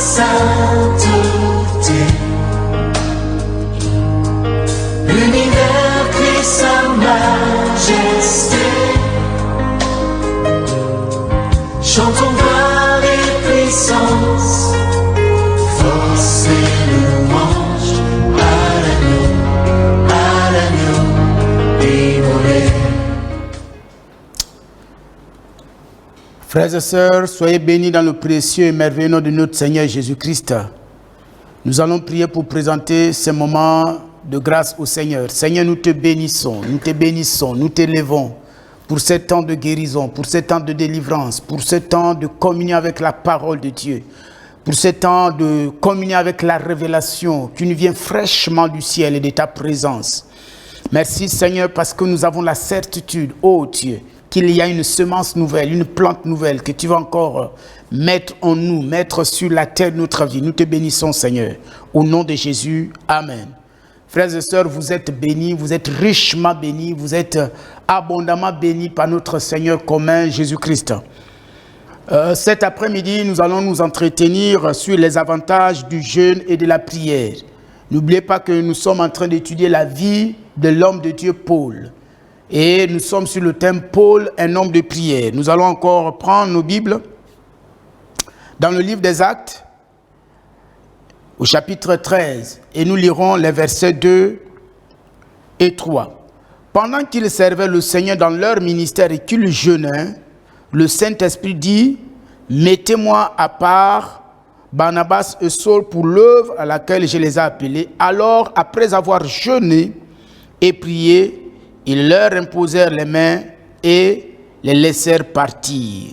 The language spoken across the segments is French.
sainteté. L'univers crie sa majesté. Chantons gloire et puissance, force et louange à l'agneau immolé. Frères et sœurs, soyez bénis dans le précieux et merveilleux nom de notre Seigneur Jésus-Christ. Nous allons prier pour présenter ce moment de grâce au Seigneur. Seigneur, nous te bénissons, nous t'élevons pour ce temps de guérison, pour ce temps de délivrance, pour ce temps de communion avec la parole de Dieu, pour ce temps de communion avec la révélation qui nous vient fraîchement du ciel et de ta présence. Merci Seigneur parce que nous avons la certitude, ô Dieu, qu'il y a une semence nouvelle, une plante nouvelle que tu vas encore mettre en nous, mettre sur la terre de notre vie. Nous te bénissons Seigneur. Au nom de Jésus, Amen. Frères et sœurs, vous êtes bénis, vous êtes richement bénis, vous êtes abondamment bénis par notre Seigneur commun Jésus-Christ. Cet après-midi, nous allons nous entretenir sur les avantages du jeûne et de la prière. N'oubliez pas que nous sommes en train d'étudier la vie de l'homme de Dieu Paul. Et nous sommes sur le thème Paul, un homme de prière. Nous allons encore prendre nos Bibles dans le livre des Actes, au chapitre 13, et nous lirons les versets 2 et 3. Pendant qu'ils servaient le Seigneur dans leur ministère et qu'ils jeûnaient, le Saint-Esprit dit, « Mettez-moi à part Barnabas et Saul pour l'œuvre à laquelle je les ai appelés. » Alors, après avoir jeûné et prié, ils leur imposèrent les mains et les laissèrent partir.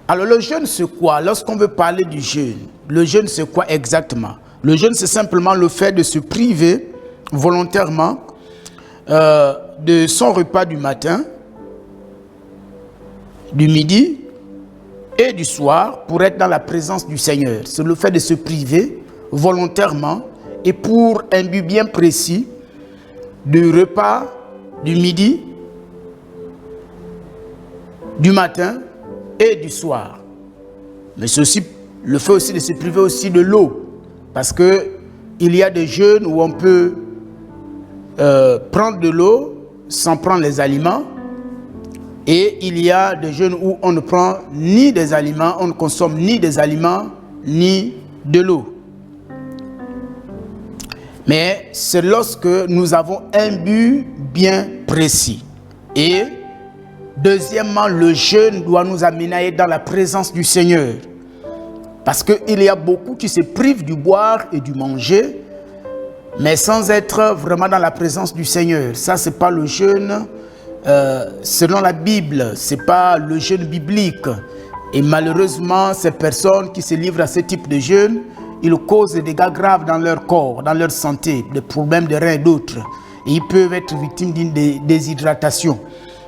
Alors le jeûne c'est quoi? Lorsqu'on veut parler du jeûne, le jeûne c'est quoi exactement? Le jeûne c'est simplement le fait de se priver volontairement de son repas du matin, du midi et du soir pour être dans la présence du Seigneur. C'est le fait de se priver volontairement et pour un but bien précis du repas du midi, du matin et du soir. Mais c'est aussi le fait aussi de se priver aussi de l'eau. Parce que il y a des jeûnes où on peut prendre de l'eau sans prendre les aliments. Et il y a des jeûnes où on ne prend ni des aliments, on ne consomme ni des aliments, ni de l'eau. Mais c'est lorsque nous avons un but bien précis. Et deuxièmement, le jeûne doit nous amener à être dans la présence du Seigneur. Parce qu'il y a beaucoup qui se privent du boire et du manger, mais sans être vraiment dans la présence du Seigneur. Ça, ce n'est pas le jeûne selon la Bible, ce n'est pas le jeûne biblique. Et malheureusement, ces personnes qui se livrent à ce type de jeûne, ils causent des dégâts graves dans leur corps, dans leur santé, des problèmes de reins et d'autres. Et ils peuvent être victimes d'une déshydratation.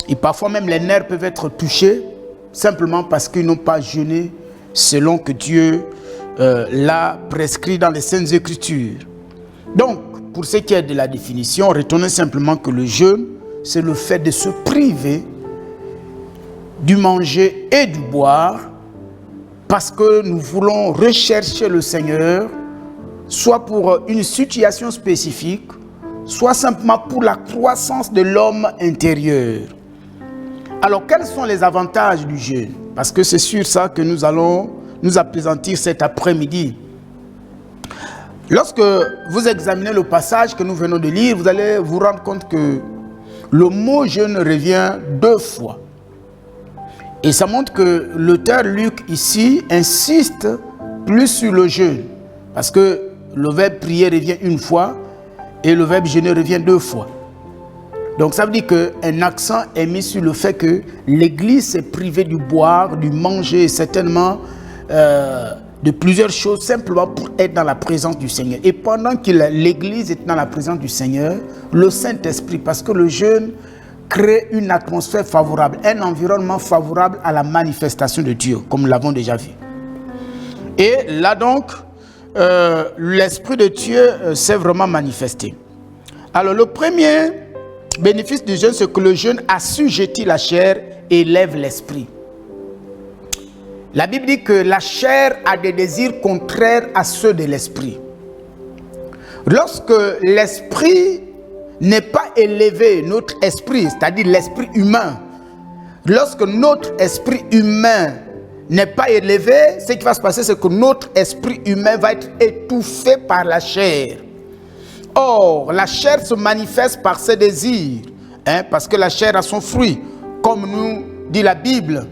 Et parfois même les nerfs peuvent être touchés simplement parce qu'ils n'ont pas jeûné selon que Dieu l'a prescrit dans les Saintes Écritures. Donc, pour ce qui est de la définition, retenez simplement que le jeûne, c'est le fait de se priver du manger et du boire parce que nous voulons rechercher le Seigneur, soit pour une situation spécifique, soit simplement pour la croissance de l'homme intérieur. Alors, quels sont les avantages du jeûne? Parce que c'est sur ça que nous allons nous appesantir cet après-midi. Lorsque vous examinez le passage que nous venons de lire, vous allez vous rendre compte que le mot jeûne revient 2 fois. Et ça montre que l'auteur Luc ici insiste plus sur le jeûne. Parce que le verbe prier revient 1 fois et le verbe jeûner revient 2 fois. Donc ça veut dire qu'un accent est mis sur le fait que l'Église s'est privée du boire, du manger, certainement de plusieurs choses, simplement pour être dans la présence du Seigneur. Et pendant que l'Église est dans la présence du Seigneur, le Saint-Esprit, parce que le jeûne crée une atmosphère favorable, un environnement favorable à la manifestation de Dieu, comme nous l'avons déjà vu. Et là donc, l'Esprit de Dieu s'est vraiment manifesté. Alors le premier bénéfice du jeûne, c'est que le jeûne assujettit la chair et élève l'esprit. La Bible dit que la chair a des désirs contraires à ceux de l'esprit. Lorsque l'esprit n'est pas élevé, notre esprit, c'est-à-dire l'esprit humain, lorsque notre esprit humain n'est pas élevé, ce qui va se passer, c'est que notre esprit humain va être étouffé par la chair. Or, la chair se manifeste par ses désirs, parce que la chair a son fruit, comme nous dit la Bible.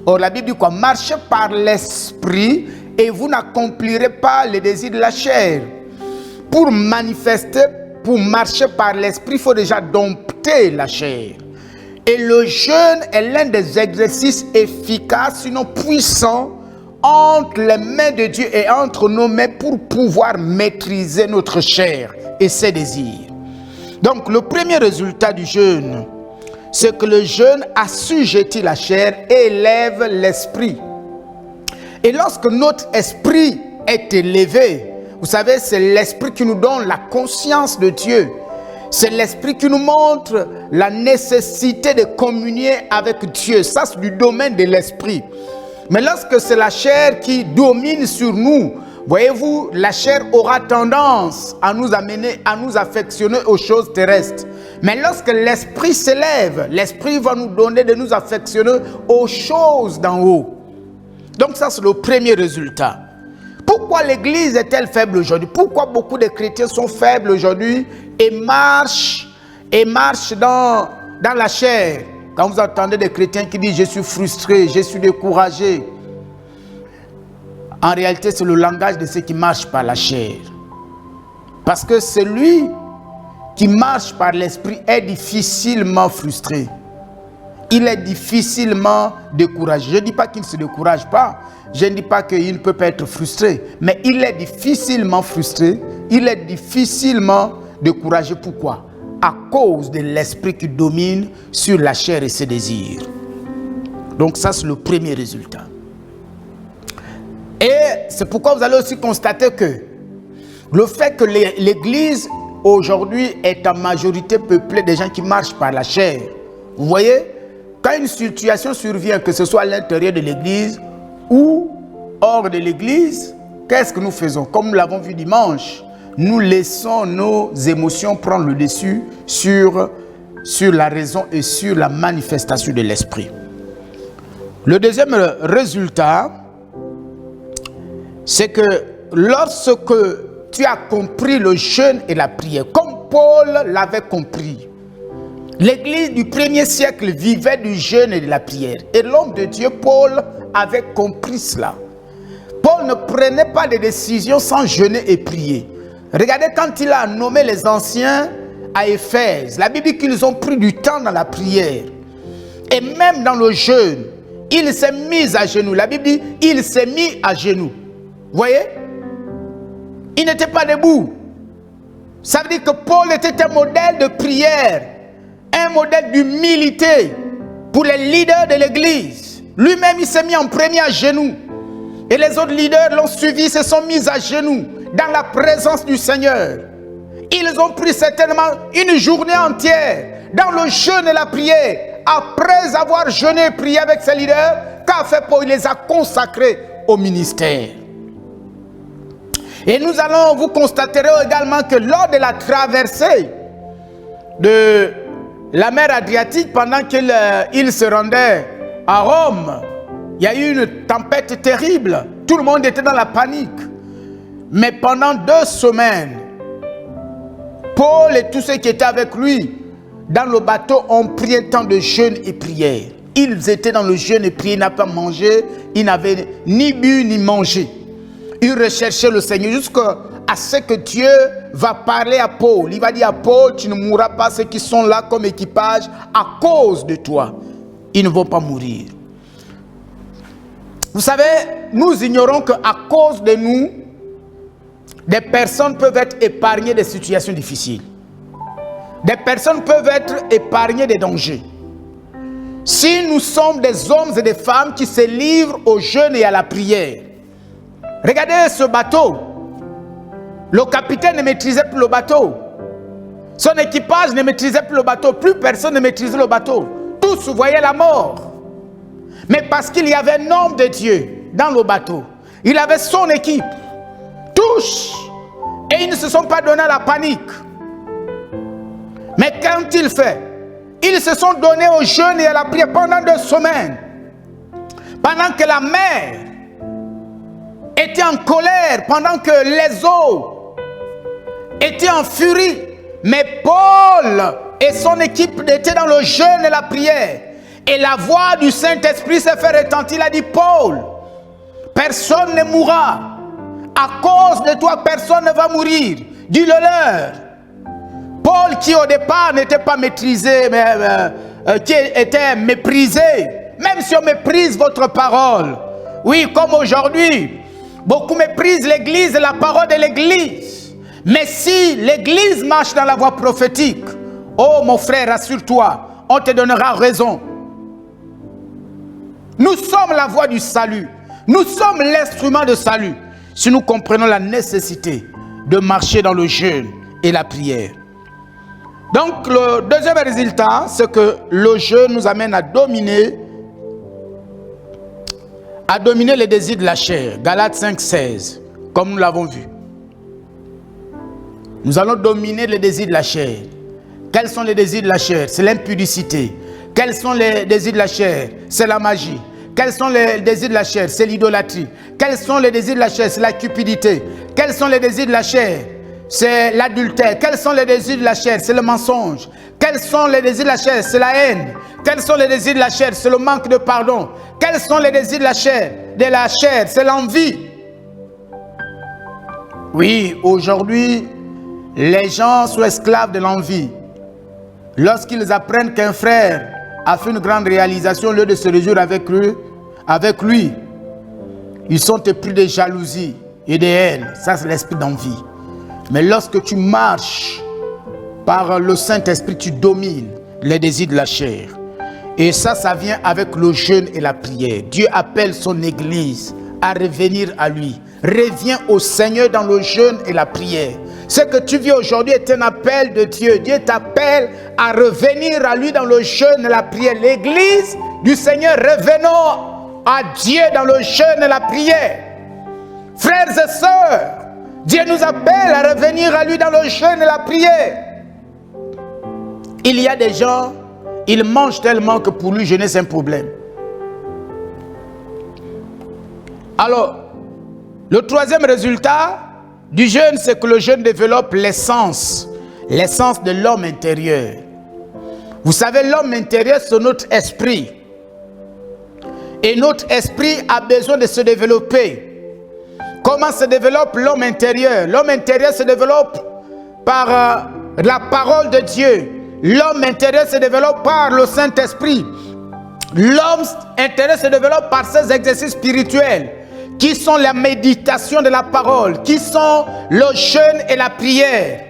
Or, la Bible dit quoi? Marchez par l'esprit et vous n'accomplirez pas les désirs de la chair. Pour manifester, pour marcher par l'esprit, il faut déjà dompter la chair. Et le jeûne est l'un des exercices efficaces, sinon puissants, entre les mains de Dieu et entre nos mains pour pouvoir maîtriser notre chair et ses désirs. Donc, le premier résultat du jeûne, c'est que le jeûne assujettit la chair et élève l'esprit. Et lorsque notre esprit est élevé, vous savez, c'est l'esprit qui nous donne la conscience de Dieu. C'est l'esprit qui nous montre la nécessité de communier avec Dieu. Ça, c'est du domaine de l'esprit. Mais lorsque c'est la chair qui domine sur nous, voyez-vous, la chair aura tendance à nous amener, à nous affectionner aux choses terrestres. Mais lorsque l'esprit s'élève, l'esprit va nous donner de nous affectionner aux choses d'en haut. Donc ça, c'est le premier résultat. Pourquoi l'Église est-elle faible aujourd'hui? Pourquoi beaucoup de chrétiens sont faibles aujourd'hui et marchent dans la chair? Quand vous entendez des chrétiens qui disent « je suis frustré, je suis découragé », en réalité, c'est le langage de ceux qui marchent par la chair. Parce que celui qui marche par l'esprit est difficilement frustré. Il est difficilement découragé. Je ne dis pas qu'il ne se décourage pas. Je ne dis pas qu'il ne peut pas être frustré. Mais il est difficilement frustré. Il est difficilement découragé. Pourquoi? À cause de l'esprit qui domine sur la chair et ses désirs. Donc ça, c'est le premier résultat. Et c'est pourquoi vous allez aussi constater que le fait que l'Église aujourd'hui est en majorité peuplée des gens qui marchent par la chair. Vous voyez? Quand une situation survient, que ce soit à l'intérieur de l'Église ou hors de l'Église, qu'est-ce que nous faisons? Comme nous l'avons vu dimanche, nous laissons nos émotions prendre le dessus sur la raison et sur la manifestation de l'esprit. Le deuxième résultat, c'est que lorsque tu as compris le jeûne et la prière, comme Paul l'avait compris, l'Église du 1er siècle vivait du jeûne et de la prière. Et l'homme de Dieu, Paul, avait compris cela. Paul ne prenait pas de décisions sans jeûner et prier. Regardez quand il a nommé les anciens à Éphèse. La Bible dit qu'ils ont pris du temps dans la prière. Et même dans le jeûne, il s'est mis à genoux. La Bible dit il s'est mis à genoux. Vous voyez? Il n'était pas debout. Ça veut dire que Paul était un modèle de prière. Un modèle d'humilité pour les leaders de l'Église. Lui-même, il s'est mis en premier à genoux. Et les autres leaders l'ont suivi, se sont mis à genoux dans la présence du Seigneur. Ils ont pris certainement une journée entière dans le jeûne et la prière. Après avoir jeûné et prié avec ses leaders, qu'a fait Paul? Il les a consacrés au ministère. Et nous allons, vous constaterez également que lors de la traversée de la mer Adriatique, pendant qu'il se rendait à Rome, il y a eu une tempête terrible. Tout le monde était dans la panique. Mais pendant 2 semaines, Paul et tous ceux qui étaient avec lui dans le bateau ont pris un temps de jeûne et prière. Ils étaient dans le jeûne et prière, ils n'avaient pas mangé, ils n'avaient ni bu ni mangé. Ils recherchaient le Seigneur jusqu'à ce que Dieu va parler à Paul. Il va dire à Paul, tu ne mourras pas, ceux qui sont là comme équipage, à cause de toi. Ils ne vont pas mourir. Vous savez, nous ignorons qu'à cause de nous, des personnes peuvent être épargnées des situations difficiles. Des personnes peuvent être épargnées des dangers. Si nous sommes des hommes et des femmes qui se livrent au jeûne et à la prière. Regardez ce bateau. Le capitaine ne maîtrisait plus le bateau. Son équipage ne maîtrisait plus le bateau. Plus personne ne maîtrisait le bateau. Tous voyaient la mort. Mais parce qu'il y avait un homme de Dieu dans le bateau. Il avait son équipe. Tous. Et ils ne se sont pas donné à la panique. Mais qu'ont-ils fait? Ils se sont donnés au jeûne et à la prière pendant 2 semaines. Pendant que la mer était en colère, pendant que les eaux étaient en furie. Mais Paul et son équipe étaient dans le jeûne et la prière. Et la voix du Saint-Esprit s'est fait retentir. Il a dit, Paul, personne ne mourra. À cause de toi, personne ne va mourir. Dis-le leur. Paul, qui au départ n'était pas maîtrisé, mais qui était méprisé. Même si on méprise votre parole. Oui, comme aujourd'hui, beaucoup méprisent l'église et la parole de l'église. Mais si l'église marche dans la voie prophétique, oh mon frère, rassure-toi, on te donnera raison. Nous sommes la voie du salut. Nous sommes l'instrument de salut. Si nous comprenons la nécessité de marcher dans le jeûne et la prière. Donc le deuxième résultat, c'est que le jeûne nous amène à dominer les désirs de la chair. Galates 5,16, comme nous l'avons vu. Nous allons dominer les désirs de la chair. Quels sont les désirs de la chair? C'est l'impudicité. Quels sont les désirs de la chair? C'est la magie. Quels sont les désirs de la chair? C'est l'idolâtrie. Quels sont les désirs de la chair? C'est la cupidité. Quels sont les désirs de la chair? C'est l'adultère. Quels sont les désirs de la chair? C'est le mensonge. Quels sont les désirs de la chair? C'est la haine. Quels sont les désirs de la chair? C'est le manque de pardon. Quels sont les désirs de la chair? C'est l'envie. Oui, aujourd'hui, les gens sont esclaves de l'envie. Lorsqu'ils apprennent qu'un frère a fait une grande réalisation, au lieu de se réjouir avec lui, ils sont épris de jalousie et de haine. Ça, c'est l'esprit d'envie. Mais lorsque tu marches par le Saint-Esprit, tu domines les désirs de la chair. Et ça vient avec le jeûne et la prière. Dieu appelle son Église à revenir à lui. Reviens au Seigneur dans le jeûne et la prière. Ce que tu vis aujourd'hui est un appel de Dieu. Dieu t'appelle à revenir à lui dans le jeûne et la prière. L'Église du Seigneur, revenons à Dieu dans le jeûne et la prière. Frères et sœurs, Dieu nous appelle à revenir à lui dans le jeûne et la prière. Il y a des gens, ils mangent tellement que pour lui, jeûner, c'est un problème. Alors, le troisième résultat du jeûne, c'est que le jeûne développe l'essence de l'homme intérieur. Vous savez, l'homme intérieur, c'est notre esprit. Et notre esprit a besoin de se développer. Comment se développe l'homme intérieur? L'homme intérieur se développe par la parole de Dieu. L'homme intérieur se développe par le Saint-Esprit. L'homme intérieur se développe par ses exercices spirituels, qui sont la méditation de la parole, qui sont le jeûne et la prière,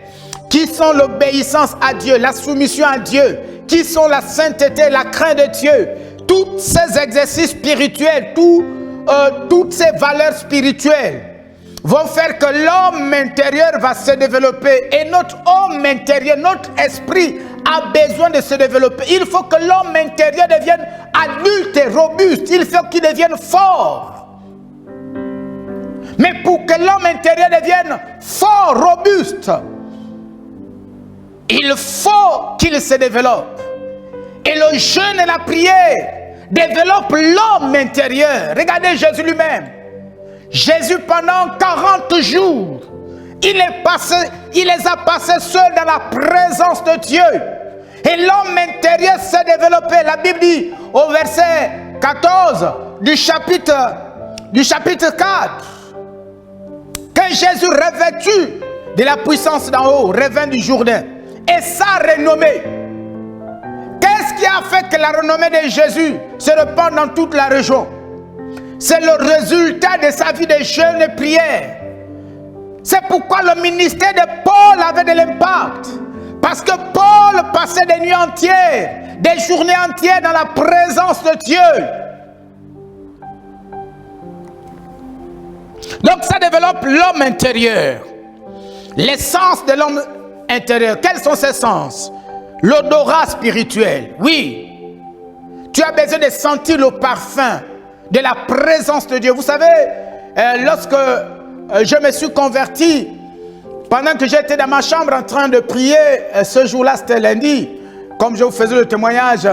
qui sont l'obéissance à Dieu, la soumission à Dieu, qui sont la sainteté, la crainte de Dieu. Tous ces exercices spirituels, toutes ces valeurs spirituelles vont faire que l'homme intérieur va se développer. Et notre homme intérieur, notre esprit a besoin de se développer. Il faut que l'homme intérieur devienne adulte et robuste. Il faut qu'il devienne fort. Mais pour que l'homme intérieur devienne fort, robuste, il faut qu'il se développe. Et le jeûne et la prière développent l'homme intérieur. Regardez Jésus lui-même. Jésus, pendant 40 jours, il les a passés seuls dans la présence de Dieu. Et l'homme intérieur s'est développé. La Bible dit au verset 14 du chapitre 4 que Jésus, revêtu de la puissance d'en haut, revint du Jourdain. Et sa renommée. Qu'est-ce qui a fait que la renommée de Jésus se répand dans toute la région? C'est le résultat de sa vie de jeûne et prière. C'est pourquoi le ministère de Paul avait de l'impact. Parce que Paul passait des nuits entières, des journées entières dans la présence de Dieu. Donc ça développe l'homme intérieur. L'essence de l'homme intérieur. Quels sont ces sens? L'odorat spirituel. Oui. Tu as besoin de sentir le parfum de la présence de Dieu. Vous savez, lorsque je me suis converti, pendant que j'étais dans ma chambre en train de prier, ce jour-là, c'était lundi, comme je vous faisais le témoignage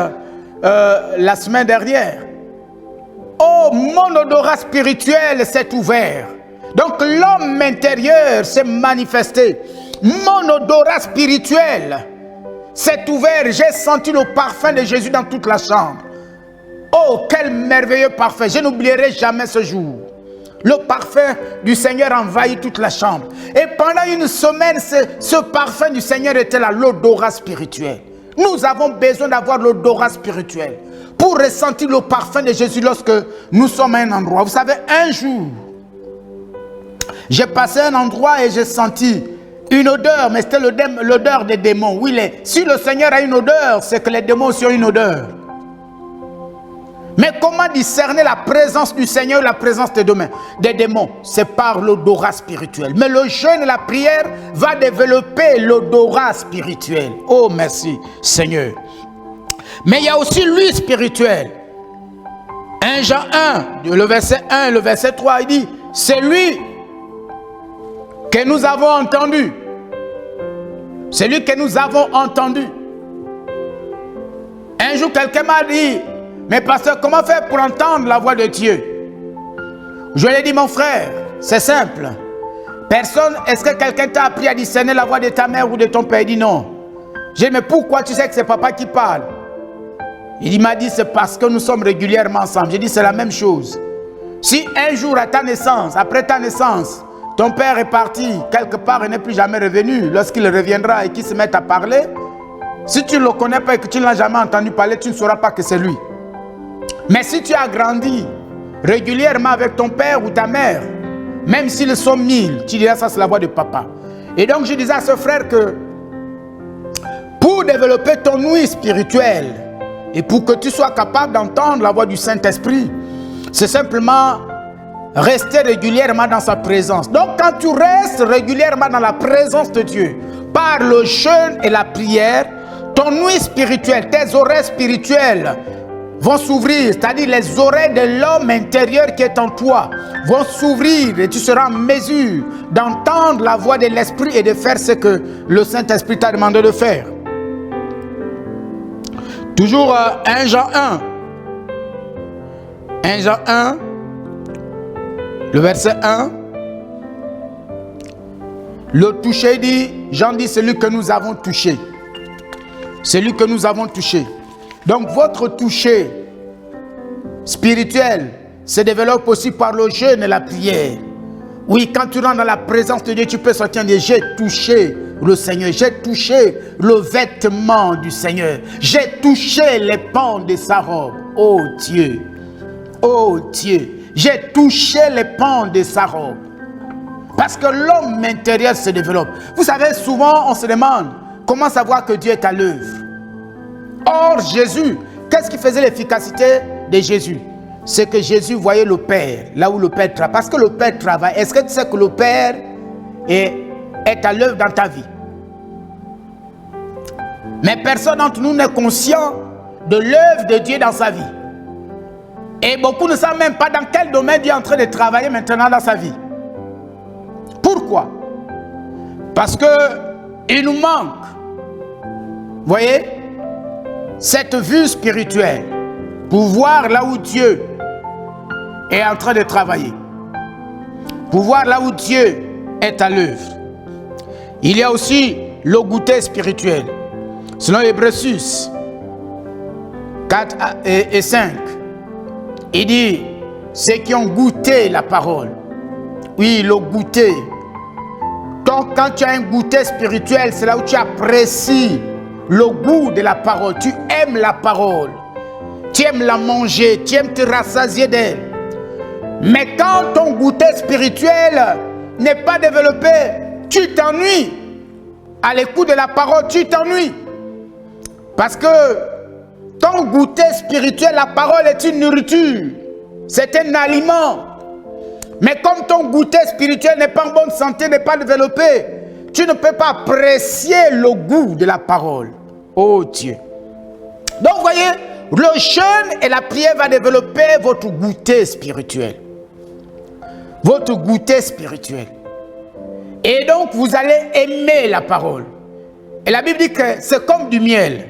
la semaine dernière. Oh, mon odorat spirituel s'est ouvert. Donc l'homme intérieur s'est manifesté. Mon odorat spirituel s'est ouvert. J'ai senti le parfum de Jésus dans toute la chambre. Oh, quel merveilleux parfum. Je n'oublierai jamais ce jour. Le parfum du Seigneur envahit toute la chambre. Et pendant une semaine, ce parfum du Seigneur était là, l'odorat spirituel. Nous avons besoin d'avoir l'odorat spirituel pour ressentir le parfum de Jésus lorsque nous sommes à un endroit. Vous savez, un jour, j'ai passé un endroit et j'ai senti une odeur, mais c'était l'odeur des démons. Oui, si le Seigneur a une odeur, c'est que les démons aussi ont une odeur. Mais comment discerner la présence du Seigneur, la présence des démons? C'est par l'odorat spirituel. Mais le jeûne et la prière va développer l'odorat spirituel. Oh, merci Seigneur. Mais il y a aussi l'huile spirituelle. 1 Jean 1, le verset 1 et le verset 3, il dit, c'est lui que nous avons entendu. C'est lui que nous avons entendu. Un jour, quelqu'un m'a dit, mais pasteur, comment faire pour entendre la voix de Dieu? Je lui ai dit, mon frère, c'est simple. Personne, est-ce que quelqu'un t'a appris à discerner la voix de ta mère ou de ton père? Il dit non. J'ai dit, mais pourquoi tu sais que c'est papa qui parle? Il m'a dit, c'est parce que nous sommes régulièrement ensemble. J'ai dit, c'est la même chose. Si un jour à ta naissance, après ta naissance, ton père est parti quelque part et n'est plus jamais revenu, lorsqu'il reviendra et qu'il se met à parler, si tu ne le connais pas et que tu ne l'as jamais entendu parler, tu ne sauras pas que c'est lui. Mais si tu as grandi régulièrement avec ton père ou ta mère, même s'ils sont 1000, tu diras ça c'est la voix de papa. Et donc je disais à ce frère que pour développer ton ouïe spirituelle et pour que tu sois capable d'entendre la voix du Saint-Esprit, c'est simplement rester régulièrement dans sa présence. Donc quand tu restes régulièrement dans la présence de Dieu, par le jeûne et la prière, ton ouïe spirituelle, tes oreilles spirituelles vont s'ouvrir, c'est-à-dire les oreilles de l'homme intérieur qui est en toi vont s'ouvrir et tu seras en mesure d'entendre la voix de l'Esprit et de faire ce que le Saint-Esprit t'a demandé de faire. Toujours 1 Jean 1. 1 Jean 1, le verset 1. Le toucher dit, Jean dit, celui que nous avons touché. Celui que nous avons touché. Donc votre toucher spirituel se développe aussi par le jeûne et la prière. Oui, quand tu rentres dans la présence de Dieu, tu peux sortir et dire, j'ai touché le Seigneur, j'ai touché le vêtement du Seigneur, j'ai touché les pans de sa robe. Oh Dieu, j'ai touché les pans de sa robe. Parce que l'homme intérieur se développe. Vous savez, souvent on se demande comment savoir que Dieu est à l'œuvre. Or, Jésus, qu'est-ce qui faisait l'efficacité de Jésus? C'est que Jésus voyait le Père, là où le Père travaille. Parce que le Père travaille. Est-ce que tu sais que le Père est à l'œuvre dans ta vie? Mais personne d'entre nous n'est conscient de l'œuvre de Dieu dans sa vie. Et beaucoup ne savent même pas dans quel domaine Dieu est en train de travailler maintenant dans sa vie. Pourquoi? Parce qu'il nous manque, vous voyez, cette vue spirituelle pour voir là où Dieu est en train de travailler, pour voir là où Dieu est à l'œuvre. Il y a aussi le goûter spirituel. Selon Hébreux 6, 4 et 5, il dit, ceux qui ont goûté la parole. Oui, le goûter. Donc quand tu as un goûter spirituel, c'est là où tu apprécies le goût de la parole. Tu aimes la parole. Tu aimes la manger. Tu aimes te rassasier d'elle. Mais quand ton goûter spirituel n'est pas développé, tu t'ennuies. À l'écoute de la parole, tu t'ennuies. Parce que ton goûter spirituel, la parole est une nourriture. C'est un aliment. Mais comme ton goûter spirituel n'est pas en bonne santé, n'est pas développé, tu ne peux pas apprécier le goût de la parole. Oh Dieu. Donc vous voyez, le jeûne et la prière va développer votre goûter spirituel. Votre goûter spirituel. Et donc, vous allez aimer la parole. Et la Bible dit que c'est comme du miel.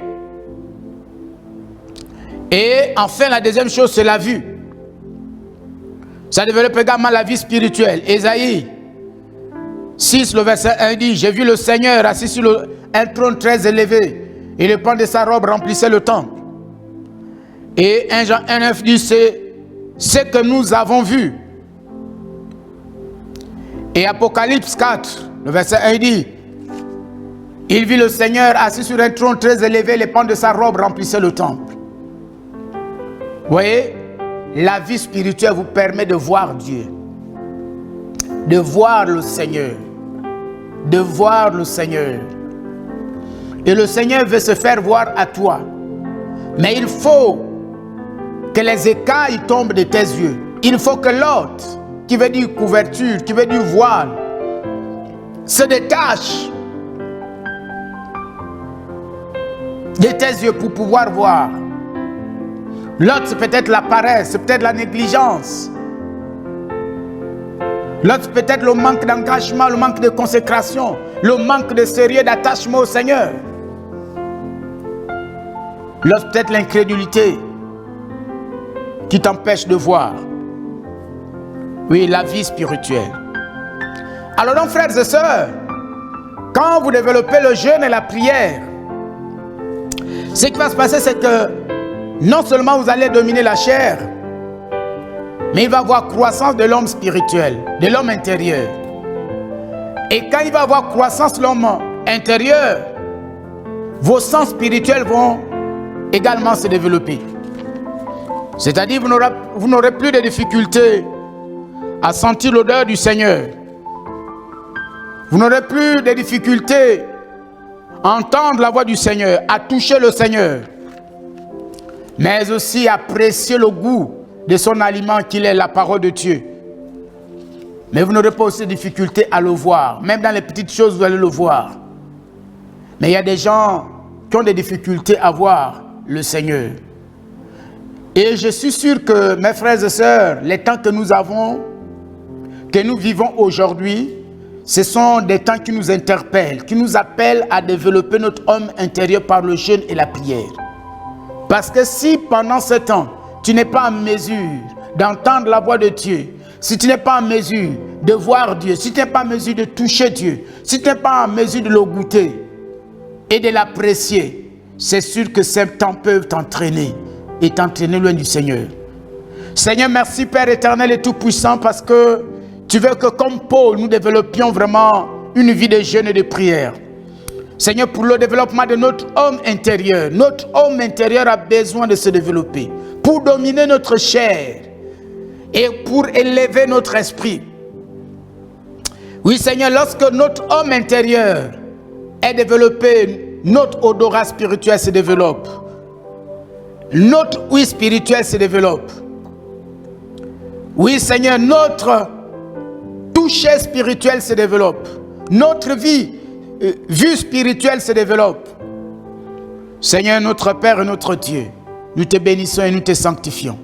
Et enfin, la deuxième chose, c'est la vue. Ça développe également la vie spirituelle. Ésaïe 6, le verset 1 dit, j'ai vu le Seigneur assis sur un trône très élevé, et le pan de sa robe remplissait le temple. Et 1 Jean 1,9 dit, c'est ce que nous avons vu. Et Apocalypse 4, le verset 1 dit, il vit le Seigneur assis sur un trône très élevé, les pans de sa robe remplissaient le temple. Vous voyez, la vie spirituelle vous permet de voir Dieu, de voir le Seigneur, de voir le Seigneur. Et le Seigneur veut se faire voir à toi. Mais il faut que les écailles tombent de tes yeux. Il faut que l'autre, qui veut dire couverture, qui veut dire voile, se détache de tes yeux pour pouvoir voir. L'autre, c'est peut-être la paresse, c'est peut-être la négligence. L'autre, c'est peut-être le manque d'engagement, le manque de consécration, le manque de sérieux, d'attachement au Seigneur. L'autre, peut-être l'incrédulité qui t'empêche de voir. Oui, la vie spirituelle. Alors donc, frères et sœurs, quand vous développez le jeûne et la prière, ce qui va se passer, c'est que non seulement vous allez dominer la chair, mais il va y avoir croissance de l'homme spirituel, de l'homme intérieur. Et quand il va y avoir croissance de l'homme intérieur, vos sens spirituels vont également se développer. C'est-à-dire vous n'aurez plus de difficultés à sentir l'odeur du Seigneur. Vous n'aurez plus de difficultés à entendre la voix du Seigneur, à toucher le Seigneur, mais aussi à apprécier le goût de son aliment qu'il est la parole de Dieu. Mais vous n'aurez pas aussi de difficulté à le voir. Même dans les petites choses, vous allez le voir. Mais il y a des gens qui ont des difficultés à voir le Seigneur. Et je suis sûr que, mes frères et sœurs, les temps que nous avons, que nous vivons aujourd'hui, ce sont des temps qui nous interpellent, qui nous appellent à développer notre homme intérieur par le jeûne et la prière. Parce que si pendant ce temps, tu n'es pas en mesure d'entendre la voix de Dieu, si tu n'es pas en mesure de voir Dieu, si tu n'es pas en mesure de toucher Dieu, si tu n'es pas en mesure de le goûter et de l'apprécier, c'est sûr que ces temps peuvent t'entraîner et t'entraîner loin du Seigneur. Seigneur, merci Père éternel et tout-puissant, parce que tu veux que comme Paul, nous développions vraiment une vie de jeûne et de prière. Seigneur, pour le développement de notre homme intérieur a besoin de se développer pour dominer notre chair et pour élever notre esprit. Oui Seigneur, lorsque notre homme intérieur est développé, notre odorat spirituel se développe. Notre ouïe spirituelle se développe. Oui Seigneur, notre toucher spirituel se développe. Notre vue spirituelle se développe. Seigneur, notre Père et notre Dieu, nous te bénissons et nous te sanctifions.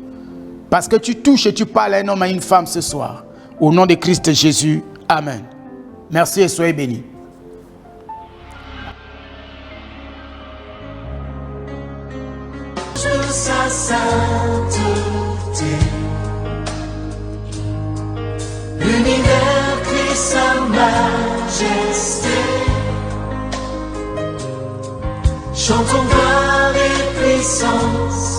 Parce que tu touches et tu parles à un homme et à une femme ce soir. Au nom de Christ Jésus, Amen. Merci et soyez bénis. Sa sainteté, l'univers crie sa majesté. Chantons gloire et puissance.